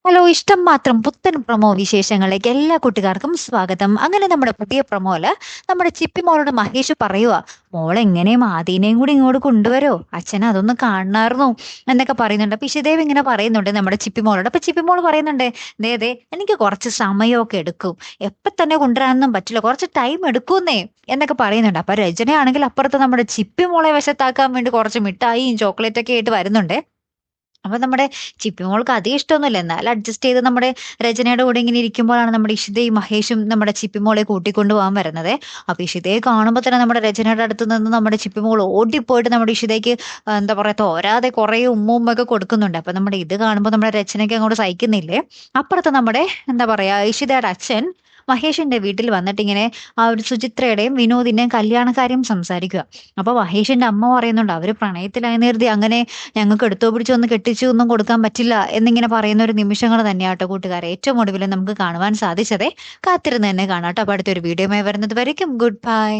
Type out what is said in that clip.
Hello! ഇഷ്ടം മാത്രം പുത്തൻ പ്രൊമോ വിശേഷങ്ങളിലേക്ക് എല്ലാ കൂട്ടുകാർക്കും സ്വാഗതം. അങ്ങനെ നമ്മുടെ പുതിയ പ്രൊമോയില് നമ്മുടെ ചിപ്പി മോളോട് മഹേഷ് പറയുവാ, "മോളെങ്ങനെയും ആദീനെയും കൂടി ഇങ്ങോട്ട് കൊണ്ടുവരോ? അച്ഛന് അതൊന്ന് കാണണാർന്നു" എന്നൊക്കെ പറയുന്നുണ്ട്. അപ്പൊ ഇഷിതേവ് ഇങ്ങനെ പറയുന്നുണ്ട് നമ്മുടെ ചിപ്പി മോളോട്. അപ്പൊ ചിപ്പി മോള് പറയുന്നുണ്ട്, "ദേ എനിക്ക് കുറച്ച് സമയമൊക്കെ എടുക്കും. എപ്പ തന്നെ കൊണ്ടുവരാനൊന്നും പറ്റില്ല. കുറച്ച് ടൈം എടുക്കൂന്നേ" എന്നൊക്കെ പറയുന്നുണ്ട്. അപ്പൊ രചനയാണെങ്കിൽ അപ്പുറത്ത് നമ്മുടെ ചിപ്പി മോളെ വശത്താക്കാൻ വേണ്ടി കുറച്ച് മിഠായിയും ചോക്ലേറ്റ് ഒക്കെ ആയിട്ട് വരുന്നുണ്ടേ. അപ്പൊ നമ്മുടെ ചിപ്പി മോൾക്ക് അധികം ഇഷ്ടമൊന്നുമില്ല. എന്നാലും അഡ്ജസ്റ്റ് ചെയ്ത് നമ്മുടെ രചനയുടെ കൂടെ ഇങ്ങനെ ഇരിക്കുമ്പോഴാണ് നമ്മുടെ ഇഷിതയും മഹേഷും നമ്മുടെ ചിപ്പി മോളെ കൂട്ടിക്കൊണ്ട് പോകാൻ വരുന്നത്. അപ്പൊ ഇഷിതയെ കാണുമ്പോൾ തന്നെ നമ്മുടെ രചനയുടെ അടുത്ത് നിന്ന് നമ്മുടെ ചിപ്പി മോൾ ഓടിപ്പോയിട്ട് നമ്മുടെ ഇഷിതയ്ക്ക് എന്താ പറയാ തോരാതെ കുറേ ഉമ്മുമ്മൊക്കെ കൊടുക്കുന്നുണ്ട്. അപ്പൊ നമ്മുടെ ഇത് കാണുമ്പോൾ നമ്മുടെ രചനയ്ക്ക് അങ്ങോട്ട് സഹിക്കുന്നില്ലേ. അപ്പുറത്ത് നമ്മുടെ എന്താ പറയാ ഇഷിതയുടെ അച്ഛൻ മഹേഷിന്റെ വീട്ടിൽ വന്നിട്ട് ഇങ്ങനെ ആ ഒരു സുചിത്രയുടെയും വിനോദിന്റെയും കല്യാണക്കാര്യം സംസാരിക്കുക. അപ്പൊ മഹേഷിന്റെ അമ്മ പറയുന്നുണ്ട് അവര് പ്രണയത്തിലായി നേർത്തി അങ്ങനെ ഞങ്ങൾക്ക് എടുത്തോ പിടിച്ചോ ഒന്ന് കെട്ടിച്ചു ഒന്നും കൊടുക്കാൻ പറ്റില്ല എന്നിങ്ങനെ പറയുന്ന ഒരു നിമിഷങ്ങൾ തന്നെയാട്ടോ കൂട്ടുകാരെ ഏറ്റവും ഒടുവിൽ നമുക്ക് കാണുവാൻ സാധിച്ചതേ. കാത്തിരുന്ന് തന്നെ കാണാട്ടോ. അപ്പൊ അടുത്തൊരു വീഡിയോയുമായി വരുന്നത് വരയ്ക്കും ഗുഡ് ബൈ.